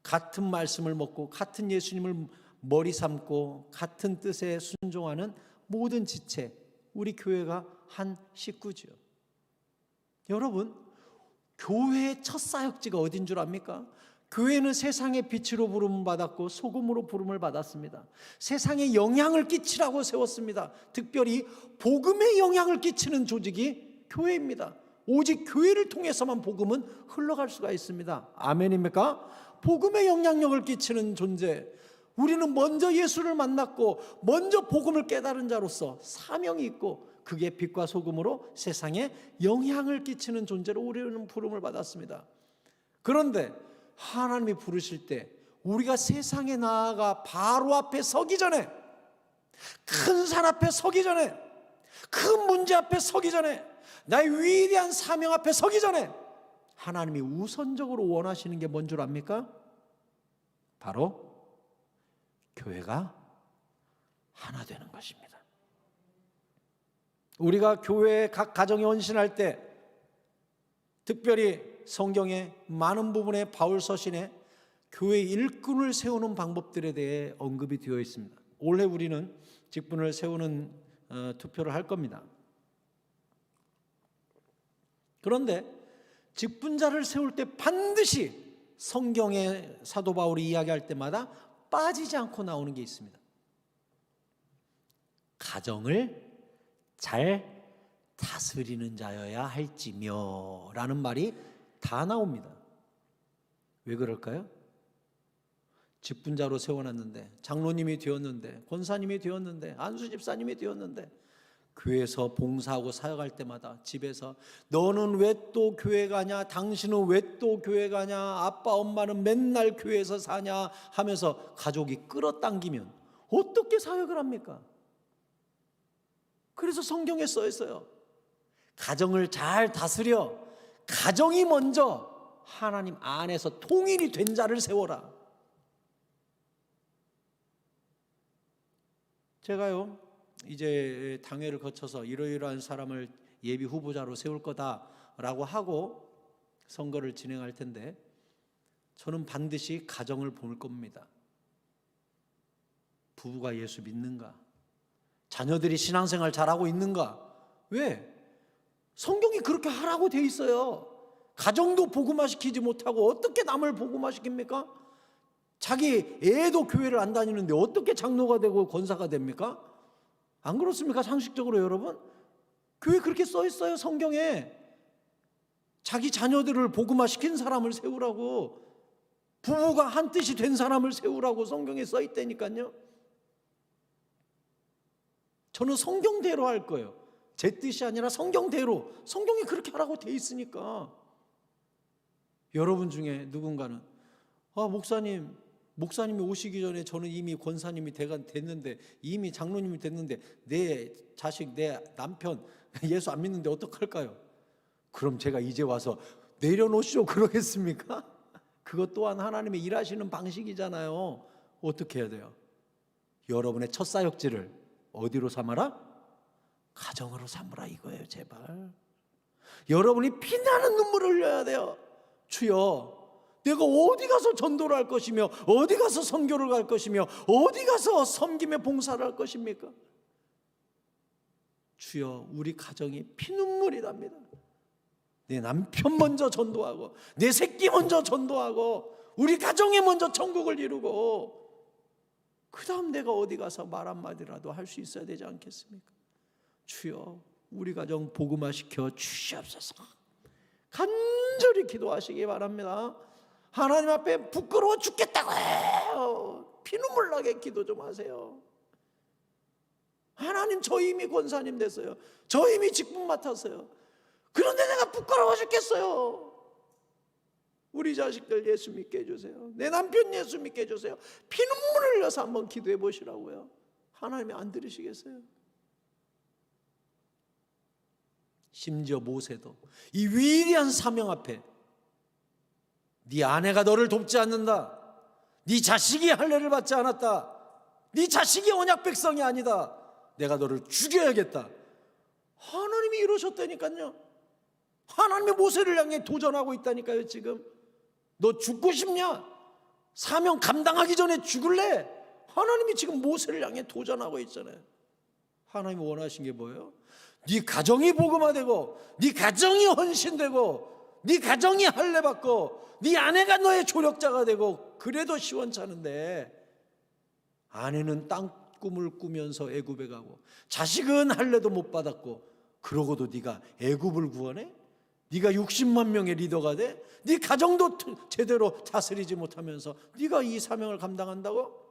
Speaker 1: 같은 말씀을 먹고 같은 예수님을 머리 삼고 같은 뜻에 순종하는 모든 지체, 우리 교회가 한 식구지요. 여러분, 교회의 첫 사역지가 어딘 줄 압니까? 교회는 세상의 빛으로 부름을 받았고 소금으로 부름을 받았습니다. 세상에 영향을 끼치라고 세웠습니다. 특별히 복음에 영향을 끼치는 조직이 교회입니다. 오직 교회를 통해서만 복음은 흘러갈 수가 있습니다. 아멘입니까? 복음에 영향력을 끼치는 존재, 우리는 먼저 예수를 만났고 먼저 복음을 깨달은 자로서 사명이 있고 그게 빛과 소금으로 세상에 영향을 끼치는 존재로 우리는 부름을 받았습니다. 그런데 하나님이 부르실 때 우리가 세상에 나아가 바로 앞에 서기 전에, 큰 산 앞에 서기 전에, 큰 문제 앞에 서기 전에, 나의 위대한 사명 앞에 서기 전에 하나님이 우선적으로 원하시는 게 뭔 줄 압니까? 바로 교회가 하나 되는 것입니다. 우리가 교회의 각 가정에 헌신할 때 특별히 성경의 많은 부분에 바울 서신에 교회 일꾼을 세우는 방법들에 대해 언급이 되어 있습니다. 올해 우리는 직분을 세우는 투표를 할 겁니다. 그런데 직분자를 세울 때 반드시 성경의 사도 바울이 이야기할 때마다 빠지지 않고 나오는 게 있습니다. 가정을 잘 다스리는 자여야 할지며 라는 말이 다 나옵니다. 왜 그럴까요? 직분자로 세워놨는데, 장로님이 되었는데, 권사님이 되었는데, 안수 집사님이 되었는데, 교회에서 봉사하고 사역할 때마다 집에서 너는 왜 또 교회 가냐, 당신은 왜 또 교회 가냐, 아빠 엄마는 맨날 교회에서 사냐 하면서 가족이 끌어당기면 어떻게 사역을 합니까? 그래서 성경에 써 있어요. 가정을 잘 다스려 가정이 먼저 하나님 안에서 통일이 된 자를 세워라. 제가요 이제 당회를 거쳐서 이러이러한 사람을 예비 후보자로 세울 거다라고 하고 선거를 진행할 텐데 저는 반드시 가정을 볼 겁니다. 부부가 예수 믿는가? 자녀들이 신앙생활 잘하고 있는가? 왜? 성경이 그렇게 하라고 돼 있어요. 가정도 복음화시키지 못하고 어떻게 남을 복음화시킵니까? 자기 애도 교회를 안 다니는데 어떻게 장로가 되고 권사가 됩니까? 안 그렇습니까? 상식적으로 여러분, 교회 그렇게 써 있어요. 성경에 자기 자녀들을 복음화시킨 사람을 세우라고, 부부가 한 뜻이 된 사람을 세우라고 성경에 써 있다니까요. 저는 성경대로 할 거예요. 제 뜻이 아니라 성경대로. 성경이 그렇게 하라고 돼 있으니까. 여러분 중에 누군가는 목사님이 오시기 전에 저는 이미 권사님이 됐는데, 이미 장로님이 됐는데 내 자식, 내 남편 예수 안 믿는데 어떡할까요? 그럼 제가 이제 와서 내려놓으시오 그러겠습니까? 그것 또한 하나님의 일하시는 방식이잖아요. 어떻게 해야 돼요? 여러분의 첫 사역지를 어디로 삼아라? 가정으로 삼으라 이거예요. 제발 여러분이 피나는 눈물을 흘려야 돼요. 주여, 내가 어디 가서 전도를 할 것이며 어디 가서 선교를 갈 것이며 어디 가서 섬김의 봉사를 할 것입니까? 주여, 우리 가정이 피눈물이 납니다. 내 남편 먼저 전도하고, 내 새끼 먼저 전도하고, 우리 가정에 먼저 천국을 이루고, 그 다음 내가 어디 가서 말 한마디라도 할 수 있어야 되지 않겠습니까? 주여, 우리 가정 복음화시켜 주시옵소서. 간절히 기도하시기 바랍니다. 하나님 앞에 부끄러워 죽겠다고 해요. 피눈물 나게 기도 좀 하세요. 하나님, 저 이미 권사님 됐어요. 저 이미 직분 맡았어요. 그런데 내가 부끄러워 죽겠어요. 우리 자식들 예수 믿게 해주세요. 내 남편 예수 믿게 해주세요. 피눈물을 흘려서 한번 기도해 보시라고요. 하나님이 안 들으시겠어요? 심지어 모세도 이 위대한 사명 앞에, 네 아내가 너를 돕지 않는다, 네 자식이 할례를 받지 않았다, 네 자식이 언약 백성이 아니다, 내가 너를 죽여야겠다. 하나님이 이러셨다니까요. 하나님이 모세를 향해 도전하고 있다니까요. 지금 너 죽고 싶냐? 사명 감당하기 전에 죽을래? 하나님이 지금 모세를 향해 도전하고 있잖아요. 하나님이 원하신 게 뭐예요? 네 가정이 복음화되고, 네 가정이 헌신되고, 네 가정이 할례받고, 네 아내가 너의 조력자가 되고, 그래도 시원찮은데 아내는 땅꿈을 꾸면서 애굽에 가고, 자식은 할례도 못 받았고, 그러고도 네가 애굽을 구원해? 네가 60만 명의 리더가 돼? 네 가정도 제대로 다스리지 못하면서 네가 이 사명을 감당한다고?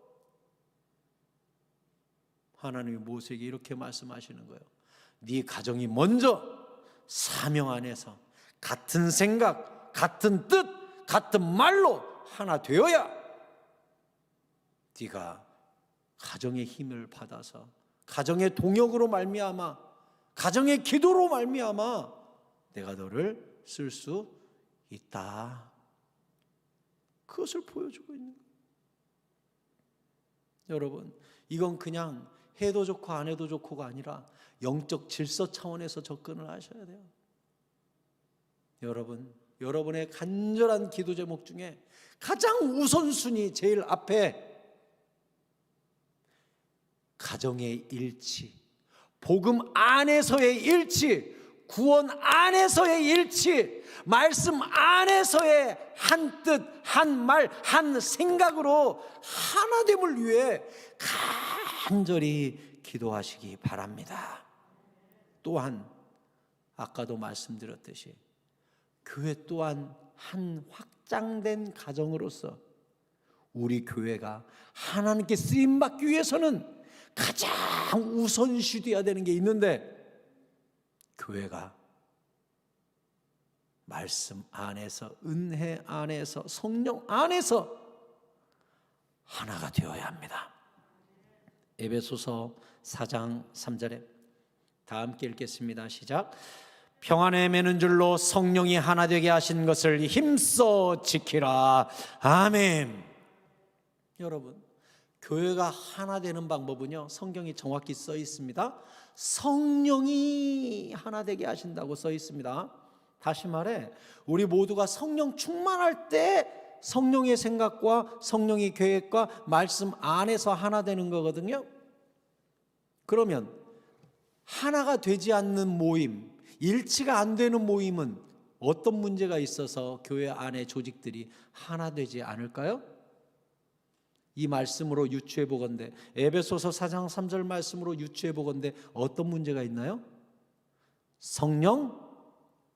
Speaker 1: 하나님이 모세에게 이렇게 말씀하시는 거예요. 네 가정이 먼저 사명 안에서 같은 생각, 같은 뜻, 같은 말로 하나 되어야 네가 가정의 힘을 받아서, 가정의 동역으로 말미암아, 가정의 기도로 말미암아 내가 너를 쓸 수 있다. 그것을 보여주고 있는 거예요. 여러분, 이건 그냥 해도 좋고 안 해도 좋고가 아니라 영적 질서 차원에서 접근을 하셔야 돼요. 여러분, 여러분의 간절한 기도 제목 중에 가장 우선순위 제일 앞에 가정의 일치, 복음 안에서의 일치, 구원 안에서의 일치, 말씀 안에서의 한 뜻, 한 말, 한 생각으로 하나됨을 위해 간절히 기도하시기 바랍니다. 또한 아까도 말씀드렸듯이 교회 또한 한 확장된 가정으로서 우리 교회가 하나님께 쓰임받기 위해서는 가장 우선시돼야 되는 게 있는데, 교회가 말씀 안에서, 은혜 안에서, 성령 안에서 하나가 되어야 합니다. 에베소서 4장 3절에 다 함께 읽겠습니다. 시작. 평안에 매는 줄로 성령이 하나 되게 하신 것을 힘써 지키라. 아멘. 여러분, 교회가 하나 되는 방법은요, 성경이 정확히 써 있습니다. 성령이 하나 되게 하신다고 써 있습니다. 다시 말해, 우리 모두가 성령 충만할 때 성령의 생각과 성령의 계획과 말씀 안에서 하나 되는 거거든요. 그러면 하나가 되지 않는 모임, 일치가 안 되는 모임은 어떤 문제가 있어서 교회 안에 조직들이 하나 되지 않을까요? 이 말씀으로 유추해 보건대, 에베소서 4장 3절 말씀으로 유추해 보건대 어떤 문제가 있나요? 성령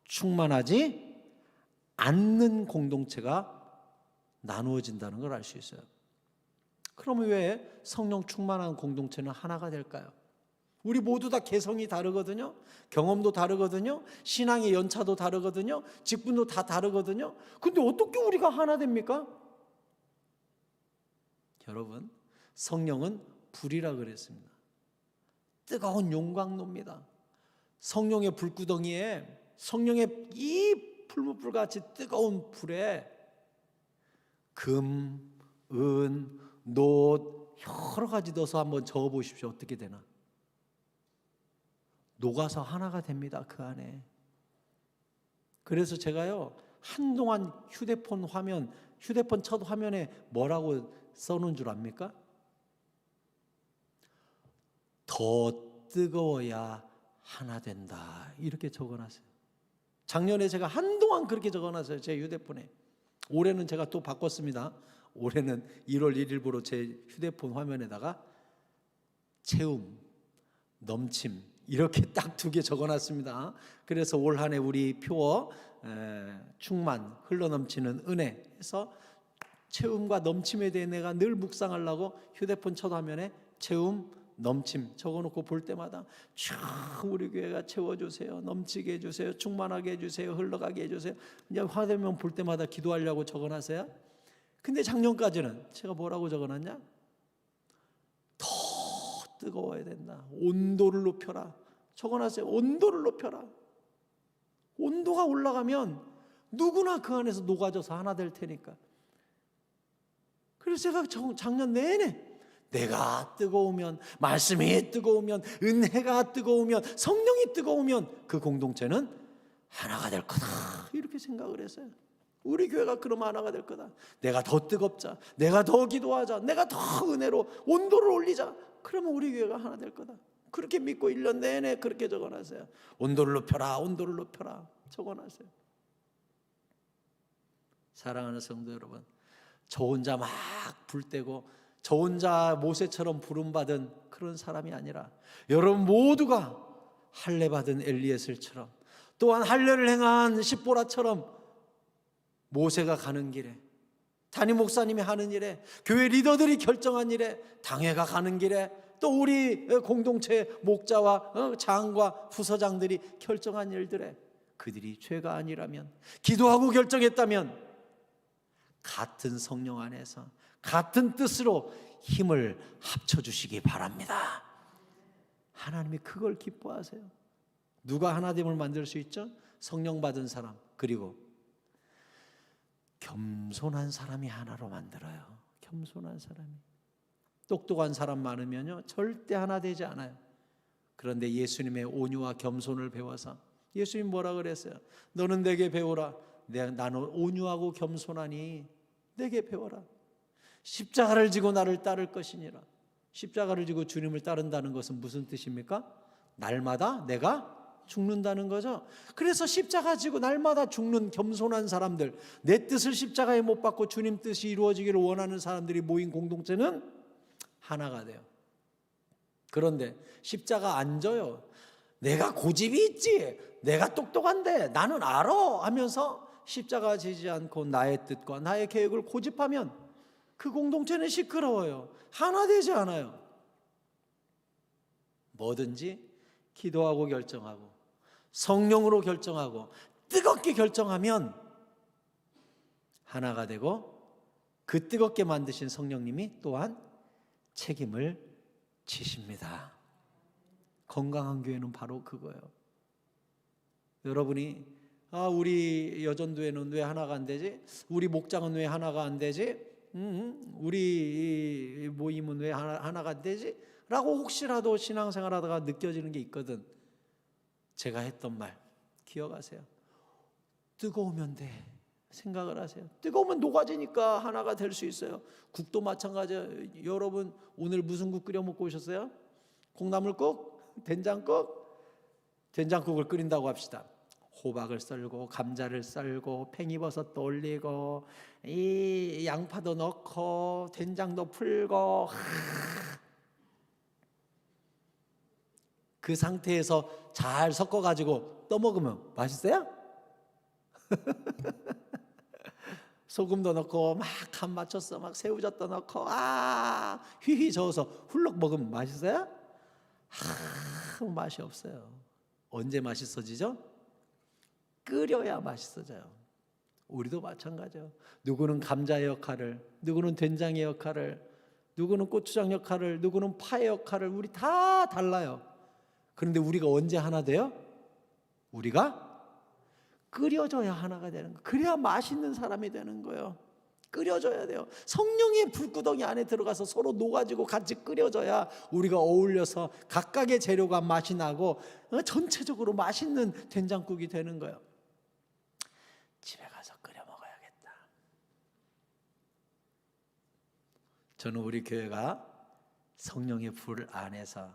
Speaker 1: 충만하지 않는 공동체가 나누어진다는 걸 알 수 있어요. 그러면 왜 성령 충만한 공동체는 하나가 될까요? 우리 모두 다 개성이 다르거든요. 경험도 다르거든요. 신앙의 연차도 다르거든요. 직분도 다 다르거든요. 근데 어떻게 우리가 하나 됩니까? 여러분, 성령은 불이라 그랬습니다. 뜨거운 용광로입니다. 성령의 불구덩이에, 성령의 이 풀무불같이 뜨거운 불에 금, 은, 놋 여러 가지 넣어서 한번 저어보십시오. 어떻게 되나? 녹아서 하나가 됩니다. 그 안에. 그래서 제가요, 한동안 휴대폰 첫 화면에 뭐라고 써놓은 줄 압니까? 더 뜨거워야 하나 된다. 이렇게 적어놨어요. 작년에 제가 한동안 그렇게 적어놨어요. 제 휴대폰에. 올해는 제가 또 바꿨습니다. 올해는 1월 1일부로 제 휴대폰 화면에다가 채움, 넘침 이렇게 딱 2개 적어놨습니다. 그래서 올 한 해 우리 표어 충만, 흘러넘치는 은혜 해서 채움과 넘침에 대해 내가 늘 묵상하려고 휴대폰 첫 화면에 채움, 넘침 적어놓고 볼 때마다 쭉 우리 교회가 채워주세요, 넘치게 해주세요, 충만하게 해주세요, 흘러가게 해주세요. 이제 화면 볼 때마다 기도하려고 적어놨어요. 근데 작년까지는 제가 뭐라고 적어놨냐? 더 뜨거워야 된다. 온도를 높여라. 적어놨어요. 온도를 높여라. 온도가 올라가면 누구나 그 안에서 녹아져서 하나 될 테니까. 그래서 제가 작년 내내 내가 뜨거우면, 말씀이 뜨거우면, 은혜가 뜨거우면, 성령이 뜨거우면 그 공동체는 하나가 될 거다 이렇게 생각을 했어요. 우리 교회가 그러면 하나가 될 거다. 내가 더 뜨겁자, 내가 더 기도하자, 내가 더 은혜로 온도를 올리자. 그러면 우리 교회가 하나 될 거다. 그렇게 믿고 1년 내내 그렇게 적어놨어요. 온도를 높여라, 온도를 높여라 적어놨어요. 사랑하는 성도 여러분, 저 혼자 막 불때고 저 혼자 모세처럼 부름받은 그런 사람이 아니라 여러분 모두가 할례 받은 엘리에셀처럼, 또한 할례를 행한 십보라처럼 모세가 가는 길에, 담임 목사님이 하는 일에, 교회 리더들이 결정한 일에, 당회가 가는 길에, 또 우리 공동체 목자와 장과 부서장들이 결정한 일들에 그들이 죄가 아니라면, 기도하고 결정했다면 같은 성령 안에서 같은 뜻으로 힘을 합쳐주시기 바랍니다. 하나님이 그걸 기뻐하세요. 누가 하나됨을 만들 수 있죠? 성령 받은 사람, 그리고 겸손한 사람이 하나로 만들어요. 겸손한 사람이. 똑똑한 사람 많으면요 절대 하나 되지 않아요. 그런데 예수님의 온유와 겸손을 배워서, 예수님 뭐라 그랬어요? 너는 내게 배우라. 나는 온유하고 겸손하니 내게 배워라. 십자가를 지고 나를 따를 것이니라. 십자가를 지고 주님을 따른다는 것은 무슨 뜻입니까? 날마다 내가 죽는다는 거죠. 그래서 십자가 지고 날마다 죽는 겸손한 사람들, 내 뜻을 십자가에 못 박고 주님 뜻이 이루어지기를 원하는 사람들이 모인 공동체는 하나가 돼요. 그런데 십자가 안 져요. 내가 고집이 있지, 내가 똑똑한데, 나는 알아 하면서 십자가 지지 않고 나의 뜻과 나의 계획을 고집하면 그 공동체는 시끄러워요. 하나 되지 않아요. 뭐든지 기도하고 결정하고 성령으로 결정하고 뜨겁게 결정하면 하나가 되고, 그 뜨겁게 만드신 성령님이 또한 책임을 지십니다. 건강한 교회는 바로 그거예요. 여러분이 우리 여전도회는 왜 하나가 안 되지? 우리 목장은 왜 하나가 안 되지? 우리 모임은 왜 하나가 안 되지? 라고 혹시라도 신앙생활하다가 느껴지는 게 있거든. 제가 했던 말 기억하세요. 뜨거우면 돼 생각을 하세요. 뜨거우면 녹아지니까 하나가 될 수 있어요. 국도 마찬가지예요. 여러분 오늘 무슨 국 끓여 먹고 오셨어요? 콩나물국? 된장국? 된장국을 끓인다고 합시다. 호박을 썰고 감자를 썰고 팽이버섯도 올리고 이 양파도 넣고 된장도 풀고, 그 상태에서 잘 섞어가지고 떠먹으면 맛있어요? 소금도 넣고 막 간 맞췄어, 막 새우젓도 넣고 휘휘 저어서 훌럭 먹으면 맛있어요? 맛이 없어요. 언제 맛있어지죠? 끓여야 맛있어져요. 우리도 마찬가지예요. 누구는 감자의 역할을, 누구는 된장의 역할을, 누구는 고추장 역할을, 누구는 파의 역할을, 우리 다 달라요. 그런데 우리가 언제 하나 돼요? 우리가 끓여줘야 하나가 되는 거예요. 그래야 맛있는 사람이 되는 거예요. 끓여줘야 돼요. 성령의 불구덩이 안에 들어가서 서로 녹아지고 같이 끓여줘야 우리가 어울려서 각각의 재료가 맛이 나고 전체적으로 맛있는 된장국이 되는 거예요. 집에 가서 끓여 먹어야겠다. 저는 우리 교회가 성령의 불 안에서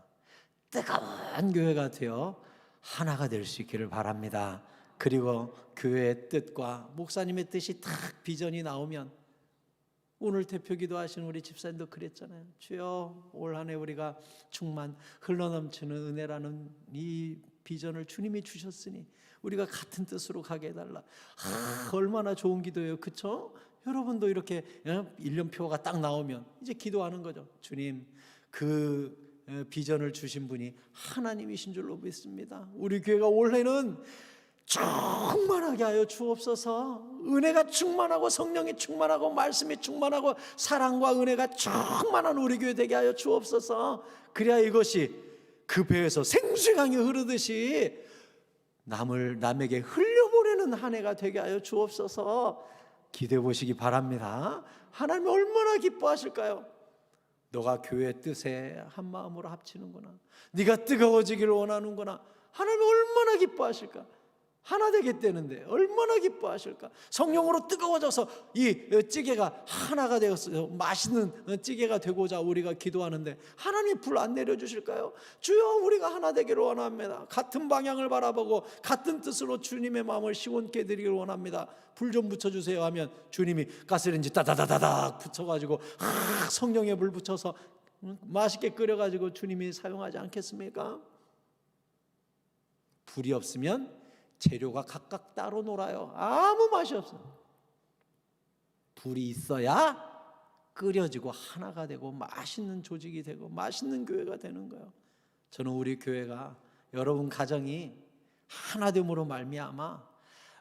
Speaker 1: 뜨거운 교회가 되어 하나가 될 수 있기를 바랍니다. 그리고 교회의 뜻과 목사님의 뜻이 딱 비전이 나오면, 오늘 대표기도 하신 우리 집사님도 그랬잖아요. 주여, 올 한 해 우리가 충만 흘러넘치는 은혜라는 이 비전을 주님이 주셨으니 우리가 같은 뜻으로 가게 해달라. 얼마나 좋은 기도예요, 그렇죠? 여러분도 이렇게 1년표가 딱 나오면 이제 기도하는 거죠. 주님, 그 비전을 주신 분이 하나님이신 줄로 믿습니다. 우리 교회가 올해는 충만하게 하여 주옵소서. 은혜가 충만하고 성령이 충만하고 말씀이 충만하고 사랑과 은혜가 충만한 우리 교회 되게 하여 주옵소서. 그래야 이것이 그 배에서 생수의 강이 흐르듯이 남에게 흘려보내는 한 해가 되게 하여 주옵소서. 기대해 보시기 바랍니다. 하나님이 얼마나 기뻐하실까요? 너가 교회의 뜻에 한 마음으로 합치는구나, 네가 뜨거워지기를 원하는구나. 하나님이 얼마나 기뻐하실까? 하나 되겠다는데 얼마나 기뻐하실까? 성령으로 뜨거워져서 이 찌개가 하나가 되어서 맛있는 찌개가 되고자 우리가 기도하는데 하나님이 불 안 내려주실까요? 주여, 우리가 하나 되기를 원합니다. 같은 방향을 바라보고 같은 뜻으로 주님의 마음을 시원케 드리기를 원합니다. 불 좀 붙여주세요 하면 주님이 가스레인지 따다다다닥 붙여가지고 성령의 불 붙여서 맛있게 끓여가지고 주님이 사용하지 않겠습니까? 불이 없으면 재료가 각각 따로 놀아요. 아무 맛이 없어요. 불이 있어야 끓여지고 하나가 되고 맛있는 조직이 되고 맛있는 교회가 되는 거예요. 저는 우리 교회가, 여러분 가정이 하나됨으로 말미암아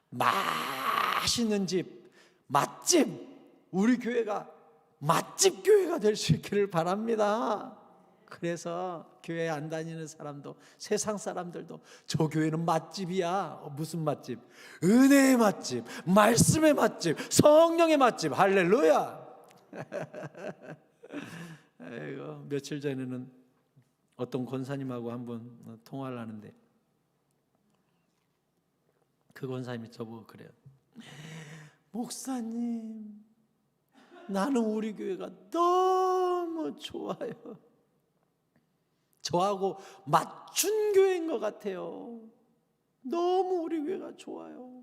Speaker 1: 맛있는 집, 맛집, 우리 교회가 맛집 교회가 될 수 있기를 바랍니다. 그래서 교회 안 다니는 사람도, 세상 사람들도 저 교회는 맛집이야. 무슨 맛집? 은혜의 맛집, 말씀의 맛집, 성령의 맛집. 할렐루야. 아이고, 며칠 전에는 어떤 권사님하고 한번 통화를 하는데 그 권사님이 저보고 그래요. 목사님, 나는 우리 교회가 너무 좋아요. 저하고 맞춘 교회인 것 같아요. 너무 우리 교회가 좋아요.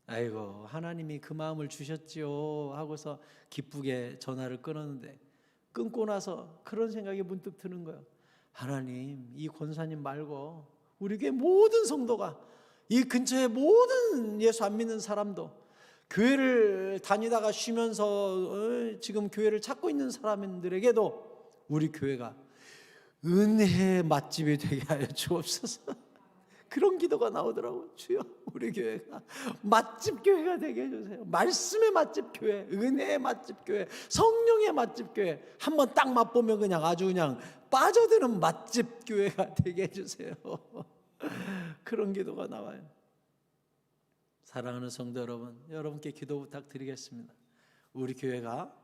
Speaker 1: 아이고, 하나님이 그 마음을 주셨지요 하고서 기쁘게 전화를 끊었는데, 끊고 나서 그런 생각이 문득 드는 거예요. 하나님, 이 권사님 말고 우리 교회 모든 성도가, 이 근처에 모든 예수 안 믿는 사람도, 교회를 다니다가 쉬면서 지금 교회를 찾고 있는 사람들에게도 우리 교회가 은혜의 맛집이 되게 하여 주옵소서. 그런 기도가 나오더라고요. 주여, 우리 교회가 맛집 교회가 되게 해주세요. 말씀의 맛집 교회, 은혜의 맛집 교회, 성령의 맛집 교회, 한번 딱 맛보면 그냥 아주 그냥 빠져드는 맛집 교회가 되게 해주세요. 그런 기도가 나와요. 사랑하는 성도 여러분, 여러분께 기도 부탁드리겠습니다. 우리 교회가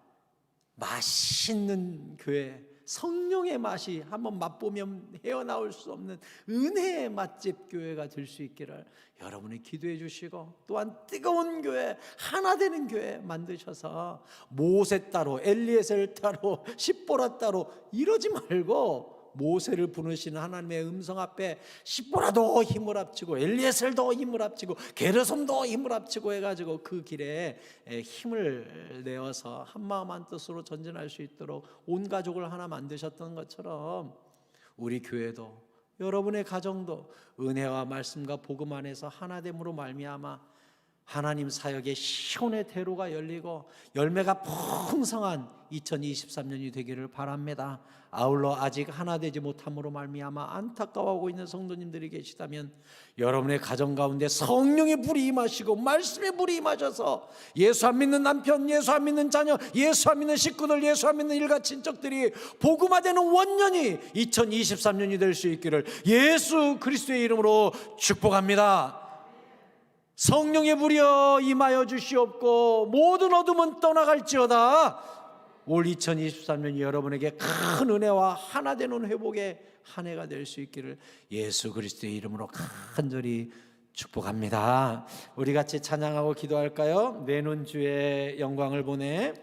Speaker 1: 맛있는 교회, 성령의 맛이 한번 맛보면 헤어나올 수 없는 은혜의 맛집 교회가 될 수 있기를 여러분이 기도해 주시고, 또한 뜨거운 교회, 하나 되는 교회 만드셔서 모세 따로, 엘리에셀 따로, 십보라 따로 이러지 말고 모세를 부르시는 하나님의 음성 앞에 십보라도 힘을 합치고 엘리에셀도 힘을 합치고 게르솜도 힘을 합치고 해가지고 그 길에 힘을 내어서 한마음 한뜻으로 전진할 수 있도록 온 가족을 하나 만드셨던 것처럼 우리 교회도, 여러분의 가정도 은혜와 말씀과 복음 안에서 하나됨으로 말미암아 하나님 사역의 시온의 대로가 열리고 열매가 풍성한 2023년이 되기를 바랍니다. 아울러 아직 하나 되지 못함으로 말미암아 안타까워하고 있는 성도님들이 계시다면 여러분의 가정 가운데 성령의 불이 임하시고 말씀의 불이 임하셔서 예수 안 믿는 남편, 예수 안 믿는 자녀, 예수 안 믿는 식구들, 예수 안 믿는 일가 친척들이 복음화되는 원년이 2023년이 될 수 있기를 예수 그리스도의 이름으로 축복합니다. 성령의 불이여 임하여 주시옵고 모든 어둠은 떠나갈지어다. 올 2023년이 여러분에게 큰 은혜와 하나 되는 회복의 한 해가 될 수 있기를 예수 그리스도의 이름으로 간절히 축복합니다. 우리 같이 찬양하고 기도할까요? 내는 주의 영광을 보내.